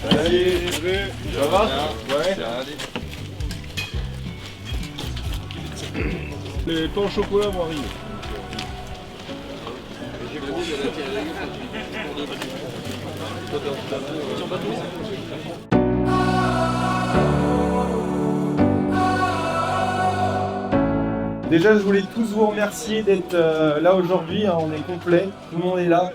Salut, ça va? Ouais. Les pains au chocolat vont arriver. Déjà, je voulais tous vous remercier d'être là aujourd'hui, hein, on est complet, tout le monde est là.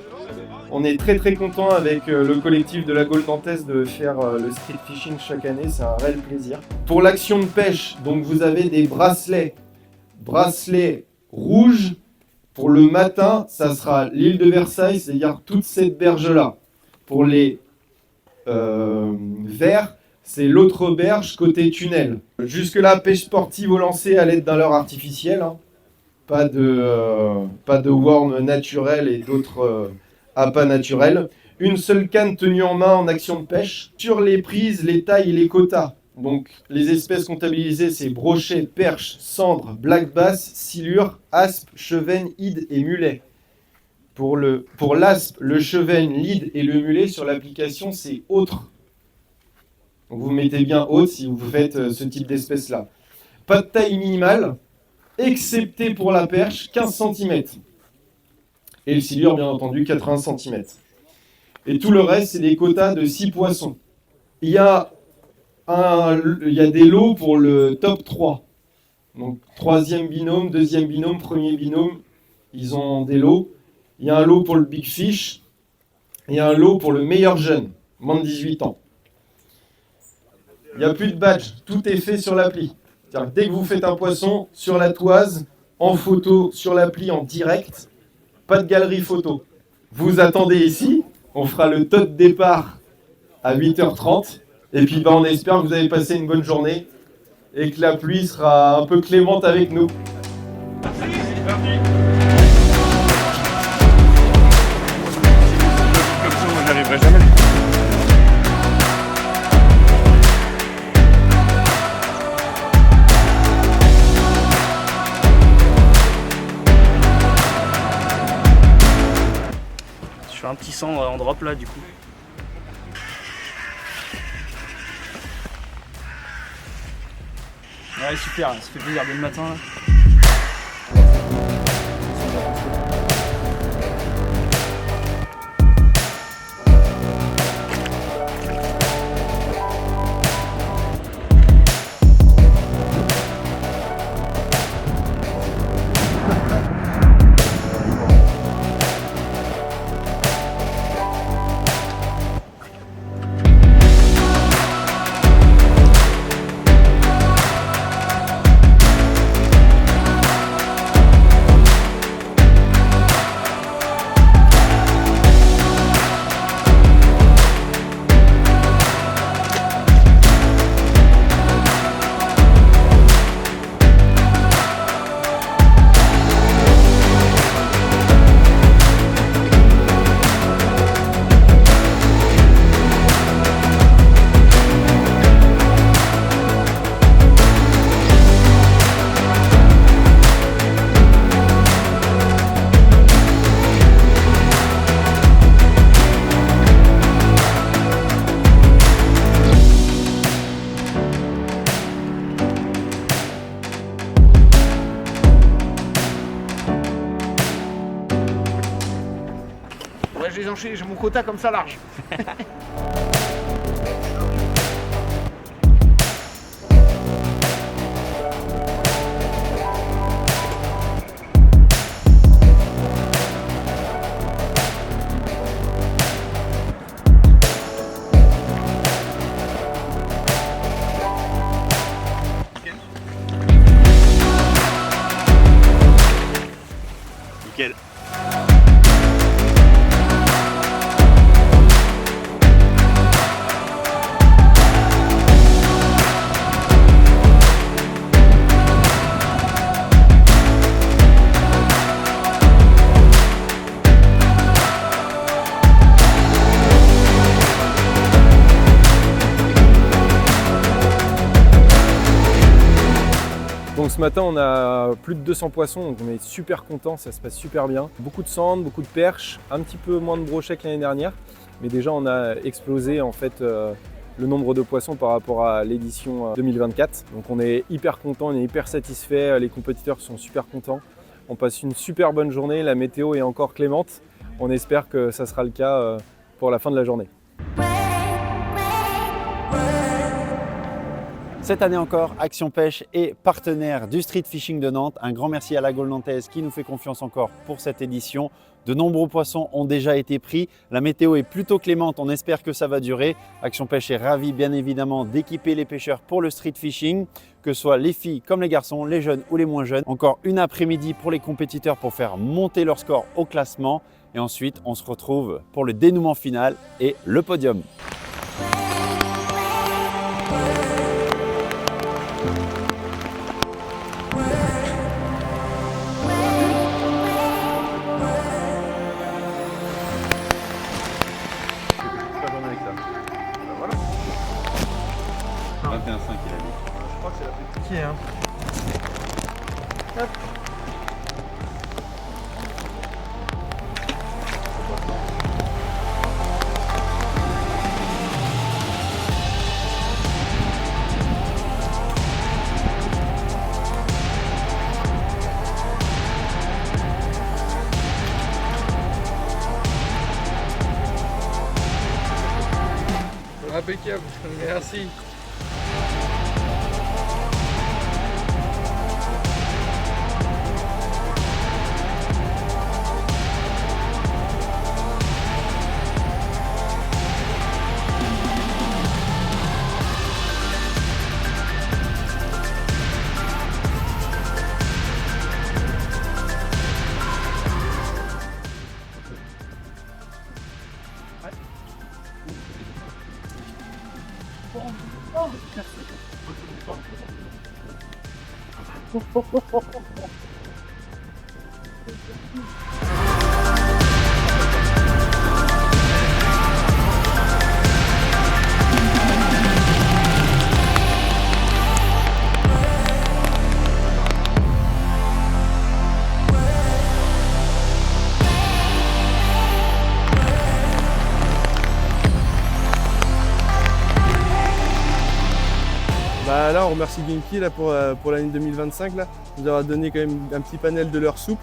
On est très très content avec le collectif de la Gaule Nantaise de faire le street fishing chaque année, c'est un réel plaisir. Pour l'action de pêche, donc vous avez des bracelets rouges. Pour le matin, ça sera l'île de Versailles, c'est-à-dire toute cette berge-là. Pour les verts, c'est l'autre berge côté tunnel. Jusque-là, pêche sportive au lancer à l'aide d'un leurre artificiel. Hein. Pas de worm naturel et d'autres appâts naturels. Une seule canne tenue en main en action de pêche. Sur les prises, les tailles et les quotas. Donc les espèces comptabilisées, c'est brochet, perche, cendre, black bass, silure, aspe, chevenne, hide et mulet. Pour l'aspe, le chevenne, l'hide et le mulet, sur l'application, c'est autre. Donc vous mettez bien haute si vous faites ce type d'espèce-là. Pas de taille minimale, excepté pour la perche, 15 cm. Et le silure, bien entendu, 80 cm. Et tout le reste, c'est des quotas de 6 poissons. Il y a des lots pour le top 3. Donc, troisième binôme, deuxième binôme, premier binôme, ils ont des lots. Il y a un lot pour le big fish. Et un lot pour le meilleur jeune, moins de 18 ans. Il n'y a plus de badge, tout est fait sur l'appli. C'est-à-dire que dès que vous faites un poisson, sur la toise, en photo, sur l'appli, en direct, pas de galerie photo. Vous attendez ici, on fera le top départ à 8h30. Et puis on espère que vous avez passé une bonne journée et que la pluie sera un peu clémente avec nous. Merci, c'est parti. Comme ça, moi j'arriverai jamais. Je fais un petit sang en drop là du coup. Ouais super, ça fait plaisir dès le matin là. Ouais, j'ai mon quota comme ça large. Nickel. Donc ce matin on a plus de 200 poissons, donc on est super content, ça se passe super bien. Beaucoup de cendres, beaucoup de perches, un petit peu moins de brochets que l'année dernière. mais déjà on a explosé en fait le nombre de poissons par rapport à l'édition 2024. Donc on est hyper content, on est hyper satisfait, les compétiteurs sont super contents. On passe une super bonne journée, la météo est encore clémente. On espère que ça sera le cas pour la fin de la journée. Cette année encore, Action Pêche est partenaire du Street Fishing de Nantes. Un grand merci à la Gaule nantaise qui nous fait confiance encore pour cette édition. De nombreux poissons ont déjà été pris. La météo est plutôt clémente, on espère que ça va durer. Action Pêche est ravi bien évidemment d'équiper les pêcheurs pour le street fishing, que ce soit les filles comme les garçons, les jeunes ou les moins jeunes. Encore une après-midi pour les compétiteurs pour faire monter leur score au classement. Et ensuite, on se retrouve pour le dénouement final et le podium. Impeccable, merci. Là, on remercie Genki là, pour l'année 2025, là, nous avoir donné quand même un petit panel de leurre souple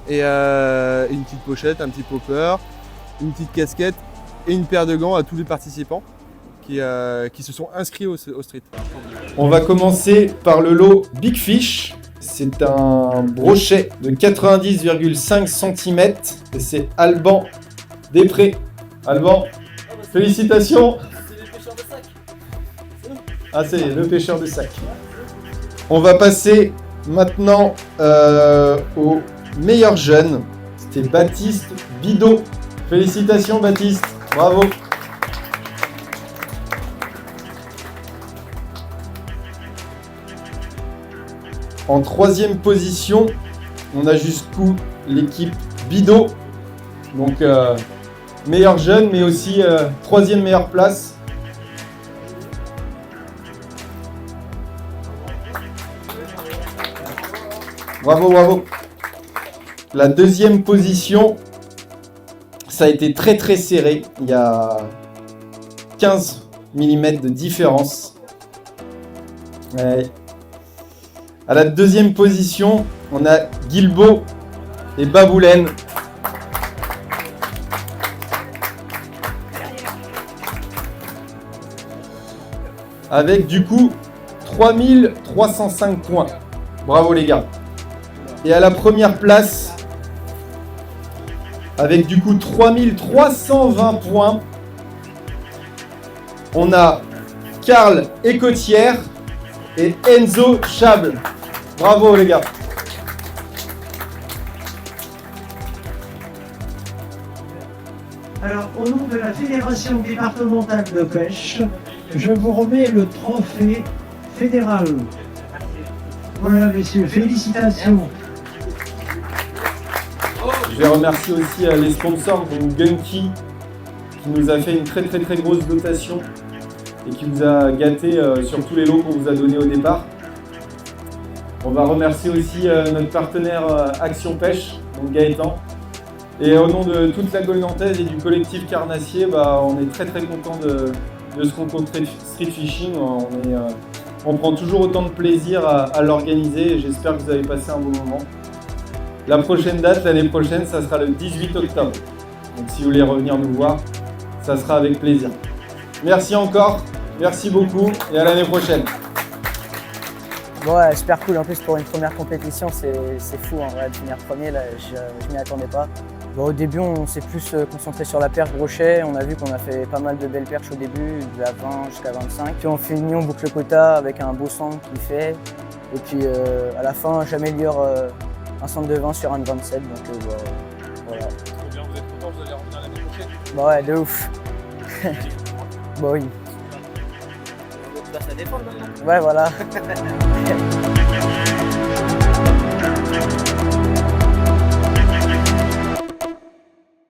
et une petite pochette, un petit popper, une petite casquette et une paire de gants à tous les participants qui se sont inscrits au street. On va commencer par le lot Big Fish. C'est un brochet de 90,5 cm et c'est Alban Després. Alban, félicitations! Ah, c'est le pêcheur de sac. On va passer maintenant au meilleur jeune. C'était Baptiste Bidot. Félicitations Baptiste, bravo. En troisième position, on a jusqu'où l'équipe Bidot. Donc meilleur jeune, mais aussi troisième meilleure place. Bravo, bravo. La deuxième position, ça a été très très serré. Il y a 15 mm de différence. Ouais. À la deuxième position, on a Guilbeault et Baboulen. Avec du coup 3305 points. Bravo les gars. Et à la première place, avec du coup 3320 points, on a Karl Écotière et Enzo Chable. Bravo les gars. Alors, au nom de la Fédération départementale de pêche, je vous remets le trophée fédéral. Voilà, messieurs, félicitations. Je vais remercier aussi les sponsors, donc Genki, qui nous a fait une très grosse dotation et qui nous a gâtés sur tous les lots qu'on vous a donnés au départ. On va remercier aussi notre partenaire Action Pêche, donc Gaëtan, Et au nom de toute la Gaule nantaise et du collectif Carnassier, on est très content de ce concours de street fishing. On prend toujours autant de plaisir à l'organiser et j'espère que vous avez passé un bon moment. La prochaine date, l'année prochaine, ça sera le 18 octobre. Donc si vous voulez revenir nous voir, ça sera avec plaisir. Merci encore, merci beaucoup et à l'année prochaine. Bon, ouais, super cool. En plus, pour une première compétition, c'est fou en vrai de finir premier. Là, je m'y attendais pas. Bon, au début, on s'est plus concentré sur la perche brochet. On a vu qu'on a fait pas mal de belles perches au début, de la 20 jusqu'à 25. Puis on finit, on boucle le quota avec un beau centre qui fait. Et puis à la fin, j'améliore un centre de 20 sur un de 27. Donc voilà. Très bien, vous êtes content, vous allez revenir l'année prochaine? Bah ouais, de ouf. Bah oui. Tu vas se la défendre maintenant. Ouais, voilà.